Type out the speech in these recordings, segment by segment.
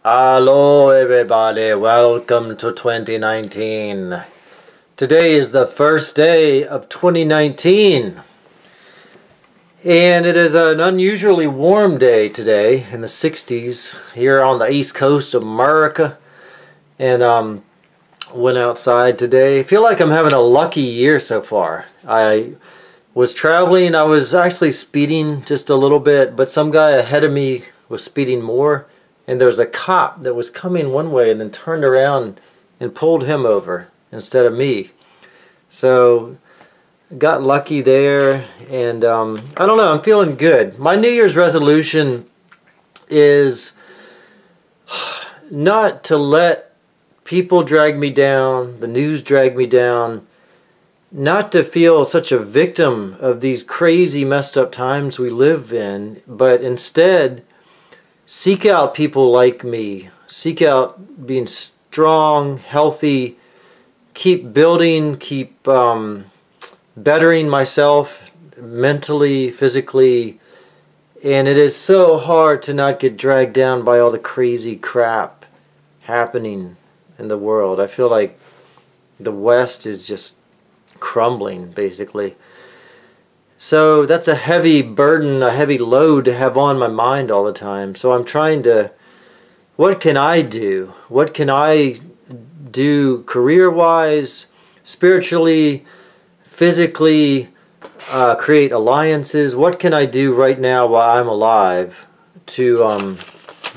Hello everybody, welcome to 2019. Today is the first day of 2019. And it is an unusually warm day today in the 60s here on the east coast of America. And went outside today. I feel like I'm having a lucky year so far. I was traveling, I was actually speeding just a little bit, but some guy ahead of me was speeding more. And there was a cop that was coming one way and then turned around and pulled him over instead of me. So got lucky there, and I don't know, I'm feeling good. My New Year's resolution is not to let people drag me down, the news drag me down, not to feel such a victim of these crazy messed up times we live in, but instead seek out people like me. Seek out being strong, healthy, keep building, keep bettering myself mentally, physically. And it is so hard to not get dragged down by all the crazy crap happening in the world. I feel like the West is just crumbling, basically. So that's a heavy burden, a heavy load to have on my mind all the time. So I'm trying to, what can I do? What can I do career-wise, spiritually, physically, create alliances? What can I do right now while I'm alive to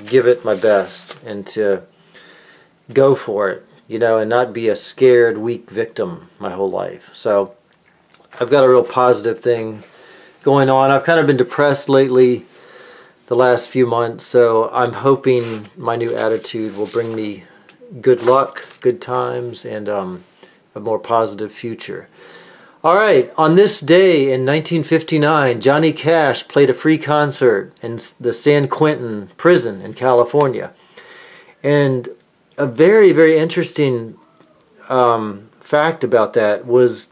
give it my best and to go for it, you know, and not be a scared, weak victim my whole life. So I've got a real positive thing going on. I've kind of been depressed lately the last few months, so I'm hoping my new attitude will bring me good luck, good times, and a more positive future. All right, on this day in 1959, Johnny Cash played a free concert in the San Quentin prison in California. And a very, very interesting fact about that was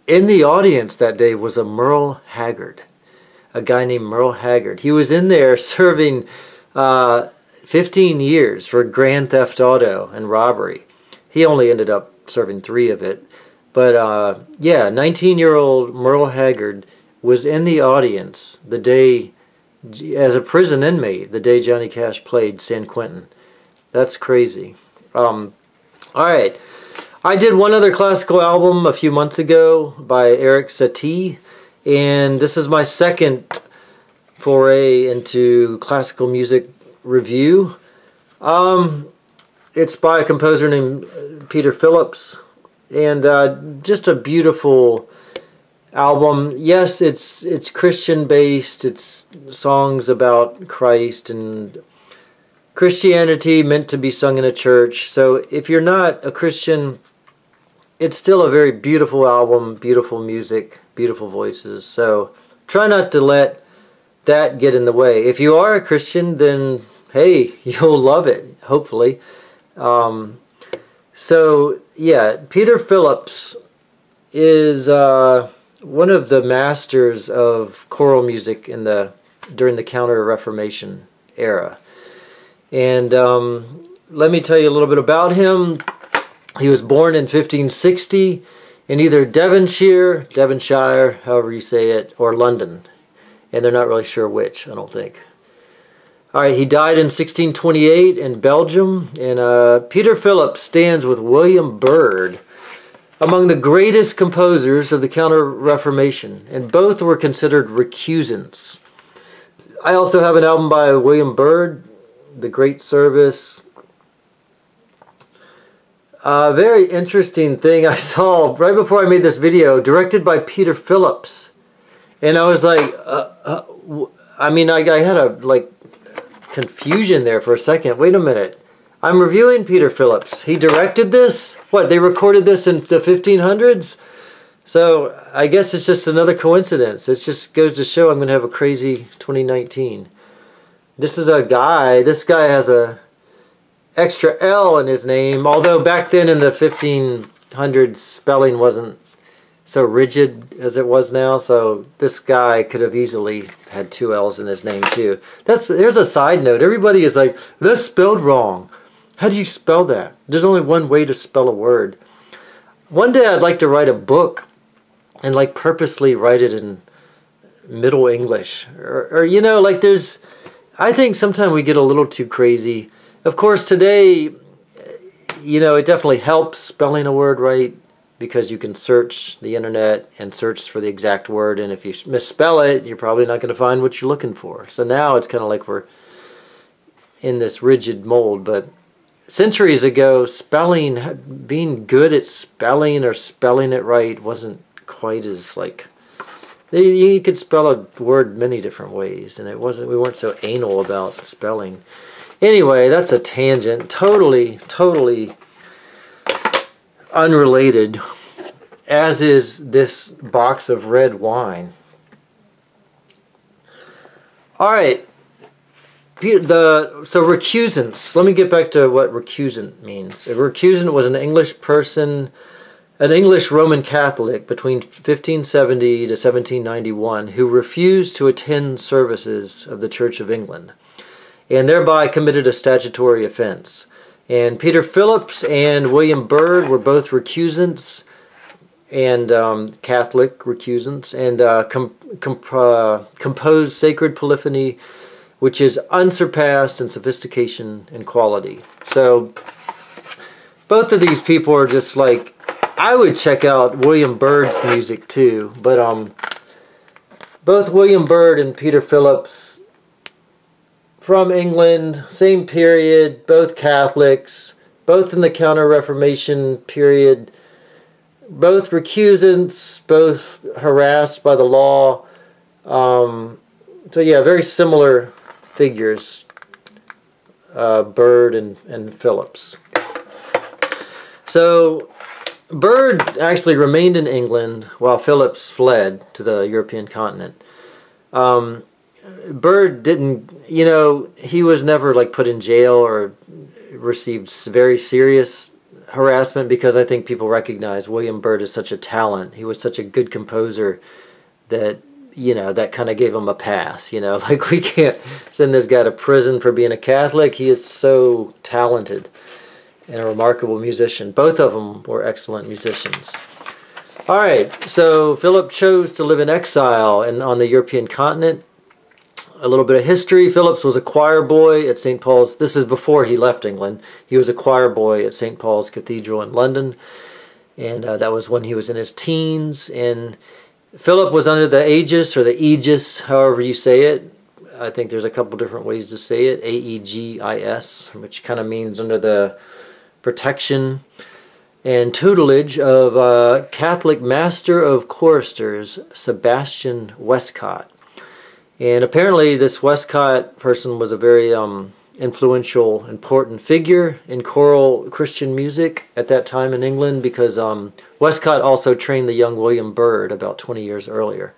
in the audience that day was a Merle Haggard, a guy named Merle Haggard. He was in there serving 15 years for grand theft auto and robbery. He only ended up serving 3 of it. But yeah, 19-year-old Merle Haggard was in the audience the day, as a prison inmate, the day Johnny Cash played San Quentin. That's crazy. All right. I did one other classical album a few months ago by Eric Satie, and this is my second foray into classical music review. It's by a composer named Peter Philips, and just a beautiful album. Yes, it's Christian based. It's songs about Christ and Christianity meant to be sung in a church. So if you're not a Christian, it's still a very beautiful album, beautiful music, beautiful voices. So try not to let that get in the way. If you are a Christian, then hey, you'll love it, hopefully. So yeah, Peter Philips is one of the masters of choral music during the Counter-Reformation era. And let me tell you a little bit about him. He was born in 1560 in either Devonshire, however you say it, or London. And they're not really sure which, I don't think. All right, he died in 1628 in Belgium. And Peter Philips stands with William Byrd among the greatest composers of the Counter-Reformation. And both were considered recusants. I also have an album by William Byrd, The Great Service. A very interesting thing I saw right before I made this video, directed by Peter Philips. And I was like, I mean, I had a confusion there for a second. Wait a minute. I'm reviewing Peter Philips. He directed this? What, they recorded this in the 1500s? So I guess it's just another coincidence. It just goes to show I'm going to have a crazy 2019. This is a guy, this guy has a extra L in his name, although back then in the 1500s spelling wasn't so rigid as it was now. So this guy could have easily had 2 L's in his name too. There's a side note. Everybody is like, that's spelled wrong. How do you spell that? There's only one way to spell a word. One day I'd like to write a book and like purposely write it in Middle English. Or you know, like I think sometimes we get a little too crazy. Of course, today, you know, it definitely helps spelling a word right, because you can search the internet and search for the exact word, and if you misspell it, you're probably not going to find what you're looking for. So now it's kind of like we're in this rigid mold. But centuries ago, spelling, being good at spelling or spelling it right wasn't quite as like, you could spell a word many different ways, and we weren't so anal about spelling. Anyway, that's a tangent, totally unrelated, as is this box of red wine. All right, so recusants. Let me get back to what recusant means. A recusant was an English person, an English Roman Catholic between 1570 to 1791 who refused to attend services of the Church of England, and thereby committed a statutory offense. And Peter Philips and William Byrd were both recusants, and Catholic recusants, and composed sacred polyphony, which is unsurpassed in sophistication and quality. So both of these people are just like, I would check out William Byrd's music too, but both William Byrd and Peter Philips, from England, same period, both Catholics, both in the Counter-Reformation period, both recusants, both harassed by the law. So yeah, very similar figures, Byrd and Philips. So Byrd actually remained in England while Philips fled to the European continent. Byrd didn't, you know, he was never like put in jail or received very serious harassment, because I think people recognize William Byrd as such a talent. He was such a good composer that, you know, that kind of gave him a pass, you know, like we can't send this guy to prison for being a Catholic. He is so talented and a remarkable musician. Both of them were excellent musicians. All right, so Philip chose to live in exile on the European continent. A little bit of history. Philips was a choir boy at St. Paul's. This is before he left England. He was a choir boy at St. Paul's Cathedral in London, and that was when he was in his teens. And Philip was under the aegis, or the aegis, however you say it. I think there's a couple different ways to say it. A-E-G-I-S, which kind of means under the protection and tutelage of Catholic Master of Choristers, Sebastian Westcott. And apparently this Westcott person was a very influential, important figure in choral Christian music at that time in England, because Westcott also trained the young William Byrd about 20 years earlier.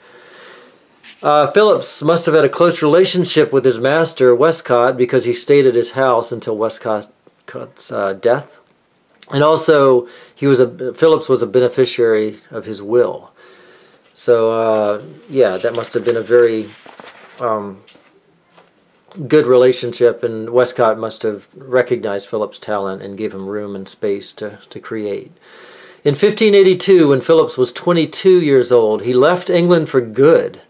Philips must have had a close relationship with his master, Westcott, because he stayed at his house until Westcott's death. And also, Philips was a beneficiary of his will. So, yeah, that must have been a very good relationship, and Westcott must have recognized Philips' talent and gave him room and space to create. In 1582, when Philips was 22 years old, he left England for good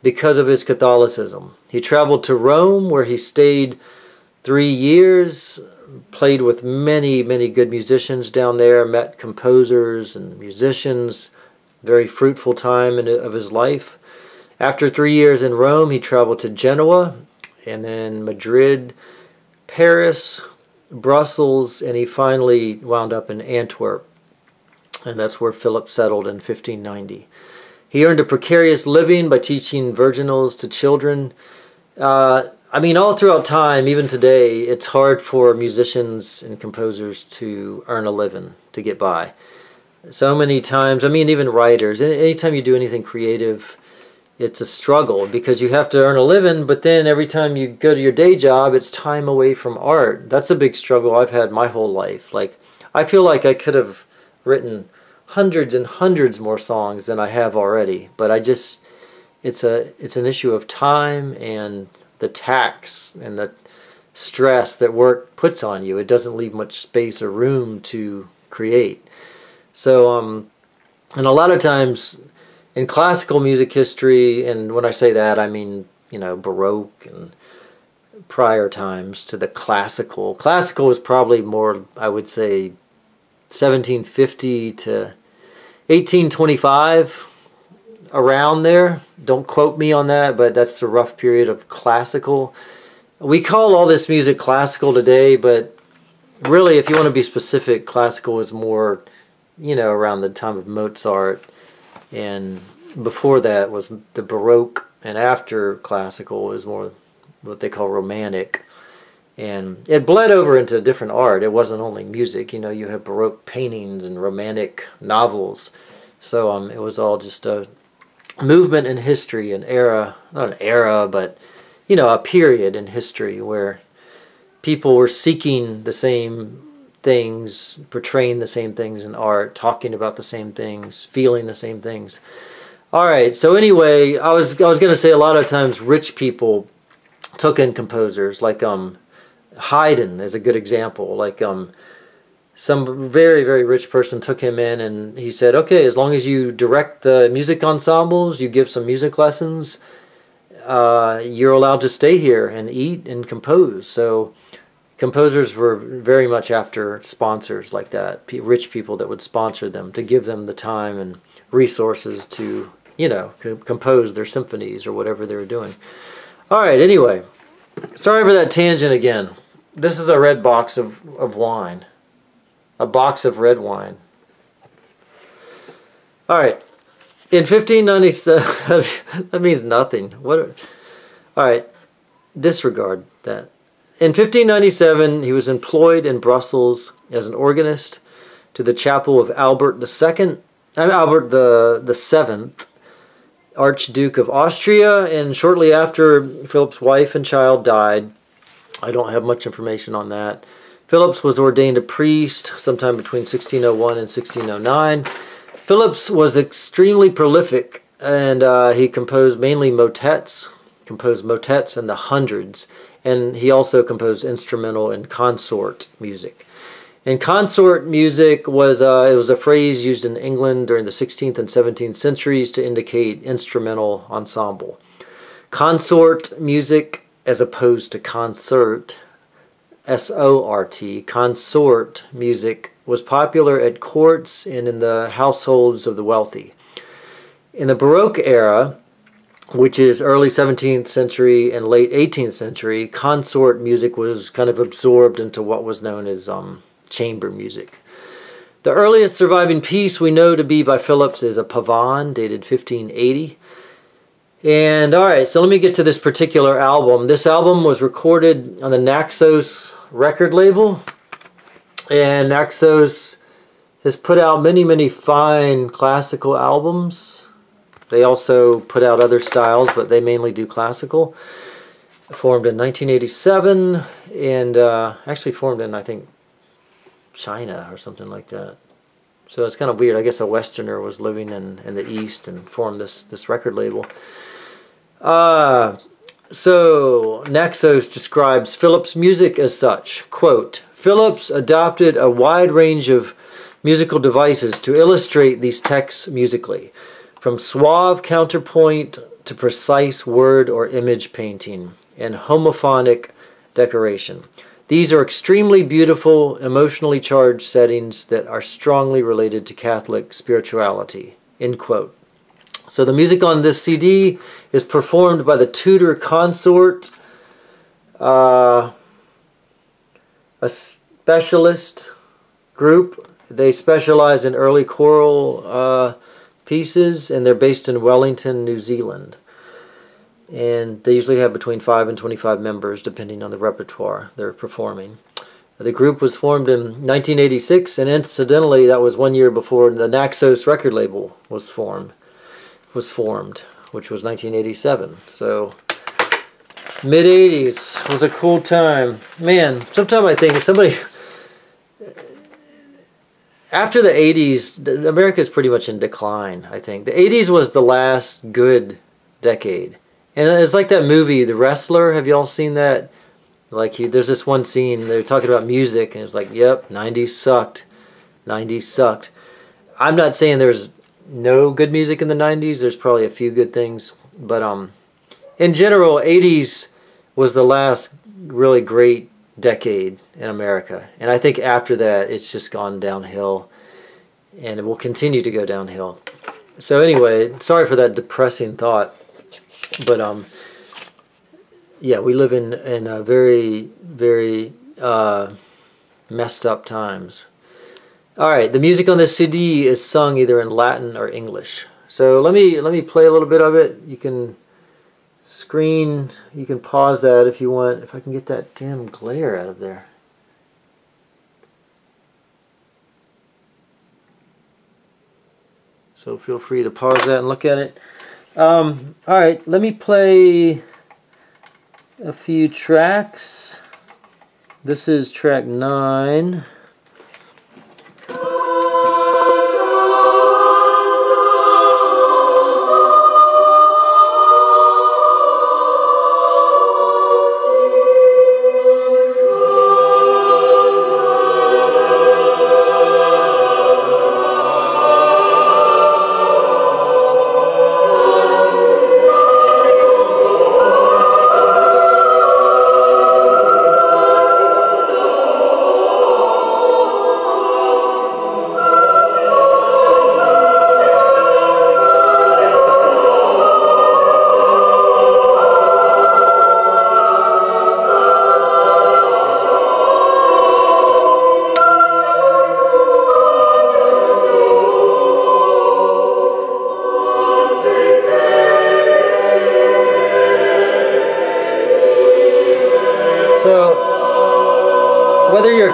because of his Catholicism. He traveled to Rome, where he stayed 3 years, played with many good musicians down there, met composers and musicians. Very fruitful time of his life. After 3 years in Rome, he traveled to Genoa, and then Madrid, Paris, Brussels, and he finally wound up in Antwerp. And that's where Philip settled in 1590. He earned a precarious living by teaching virginals to children. I mean, all throughout time, even today, it's hard for musicians and composers to earn a living, to get by. So many times, I mean, even writers, anytime you do anything creative, it's a struggle, because you have to earn a living, but then every time you go to your day job, it's time away from art. That's a big struggle I've had my whole life. Like, I feel like I could have written hundreds and hundreds more songs than I have already. But it's an issue of time and the tax and the stress that work puts on you. It doesn't leave much space or room to create. So, and a lot of times in classical music history, and when I say that, I mean, Baroque and prior times to the classical. Classical is probably more, I would say, 1750 to 1825, around there. Don't quote me on that, but that's the rough period of classical. We call all this music classical today, but really, if you want to be specific, classical is more, around the time of Mozart, and before that was the Baroque, and after classical is more what they call romantic. And it bled over into different art. It wasn't only music. You have Baroque paintings and romantic novels. So it was all just a movement in history, an era, not an era, but, a period in history where people were seeking the same things, portraying the same things in art, talking about the same things, feeling the same things. All right, so anyway, I was going to say a lot of times rich people took in composers, like Haydn is a good example. Like some very, very rich person took him in and he said, okay, as long as you direct the music ensembles, you give some music lessons, you're allowed to stay here and eat and compose. So composers were very much after sponsors like that, rich people that would sponsor them to give them the time and resources to, compose their symphonies or whatever they were doing. All right, anyway, sorry for that tangent again. This is a red box of wine. A box of red wine. All right. In 1597, that means nothing. What? All right, disregard that. In 1597, he was employed in Brussels as an organist to the chapel of Albert the Seventh, Archduke of Austria, and shortly after Philip's wife and child died, I don't have much information on that, Philips was ordained a priest sometime between 1601 and 1609. Philips was extremely prolific, and he composed mainly motets, in the hundreds, and he also composed instrumental and consort music. And consort music was it was a phrase used in England during the 16th and 17th centuries to indicate instrumental ensemble. Consort music, as opposed to concert, S-O-R-T, consort music was popular at courts and in the households of the wealthy. In the Baroque era, which is early 17th century and late 18th century, consort music was kind of absorbed into what was known as chamber music. The earliest surviving piece we know to be by Philips is a pavane dated 1580. And alright, so let me get to this particular album. This album was recorded on the Naxos record label. And Naxos has put out many, many fine classical albums. They also put out other styles, but they mainly do classical. Formed in 1987 and actually formed in, I think, China or something like that. So it's kind of weird. I guess a Westerner was living in the East and formed this record label. So Naxos describes Philips' music as such. Quote, Philips adopted a wide range of musical devices to illustrate these texts musically, from suave counterpoint to precise word or image painting and homophonic decoration. These are extremely beautiful, emotionally charged settings that are strongly related to Catholic spirituality. End quote. So the music on this CD is performed by the Tudor Consort, a specialist group. They specialize in early choral pieces, and they're based in Wellington, New Zealand. And they usually have between 5 and 25 members, depending on the repertoire they're performing. The group was formed in 1986, and incidentally, that was 1 year before the Naxos record label was formed, which was 1987. So, mid-80s was a cool time. Man, sometimes I think if somebody after the 80s, America is pretty much in decline, I think. The 80s was the last good decade. And it's like that movie, The Wrestler. Have you all seen that? Like, there's this one scene, they're talking about music, and it's like, yep, 90s sucked. 90s sucked. I'm not saying there's no good music in the 90s. There's probably a few good things. But in general, 80s was the last really great decade in America. And I think after that, it's just gone downhill. And it will continue to go downhill. So anyway, sorry for that depressing thought. But yeah, we live in a very, very messed up times. All right, the music on this CD is sung either in Latin or English. So let me play a little bit of it. You can pause that if you want. If I can get that damn glare out of there. So feel free to pause that and look at it. All right, let me play a few tracks. This is track 9.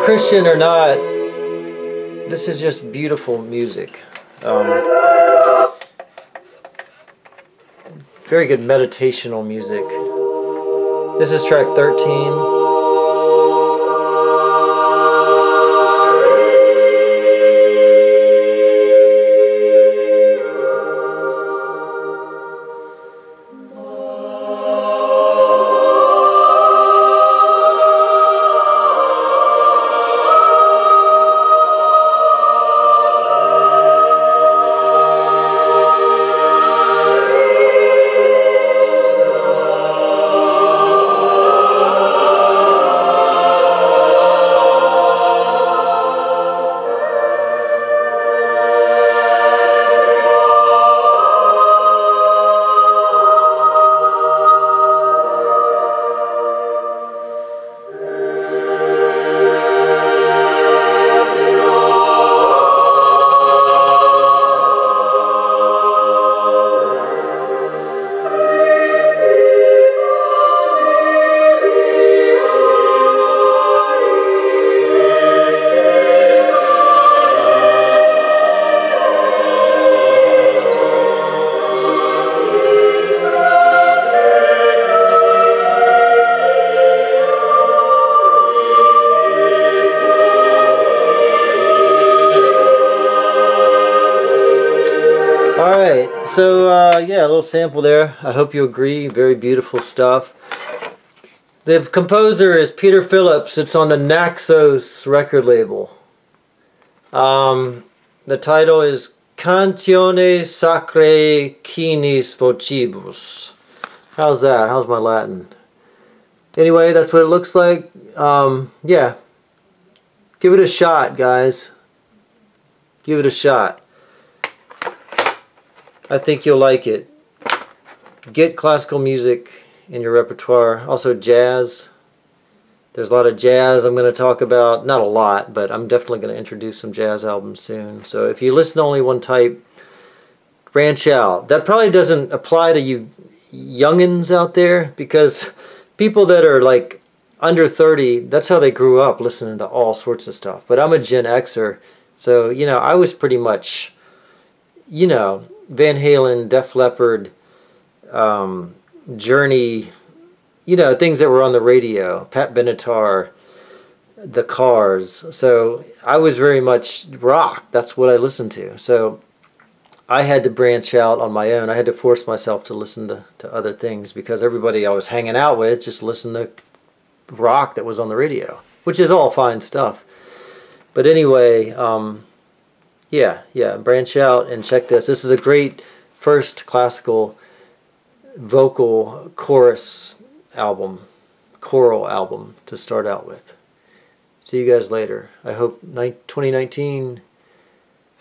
Christian or not, this is just beautiful music. Very good meditational music. This is track 13. So, yeah, a little sample there. I hope you agree. Very beautiful stuff. The composer is Peter Philips. It's on the Naxos record label. The title is Cantiones Sacrae Quinis Vocibus. How's that? How's my Latin? Anyway, that's what it looks like. Yeah. Give it a shot, guys. Give it a shot. I think you'll like it. Get classical music in your repertoire. Also jazz. There's a lot of jazz I'm going to talk about. Not a lot, but I'm definitely going to introduce some jazz albums soon. So if you listen to only one type, branch out. That probably doesn't apply to you youngins out there, because people that are like under 30, that's how they grew up, listening to all sorts of stuff. But I'm a Gen Xer, so, you know, I was pretty much, you know, Van Halen, Def Leppard, Journey, you know, things that were on the radio, Pat Benatar, the Cars. So I was very much rock. That's what I listened to. So I had to branch out on my own. I had to force myself to listen to other things because everybody I was hanging out with just listened to rock that was on the radio, which is all fine stuff. But anyway, yeah, branch out and check this. This is a great first classical vocal chorus album, choral album to start out with. See you guys later. I hope 2019,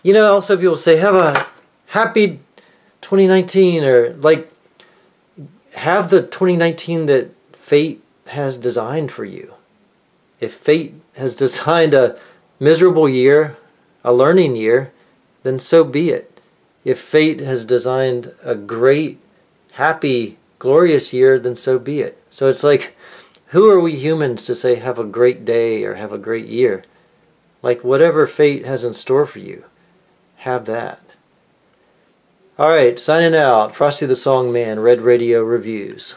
you know, also people say have a happy 2019, or like have the 2019 that fate has designed for you. If fate has designed a miserable year, a learning year, then so be it. If fate has designed a great, happy, glorious year, then so be it. So it's like, who are we humans to say have a great day or have a great year? Like whatever fate has in store for you, have that. Alright, signing out. Frosty the Song Man, Red Radio Reviews.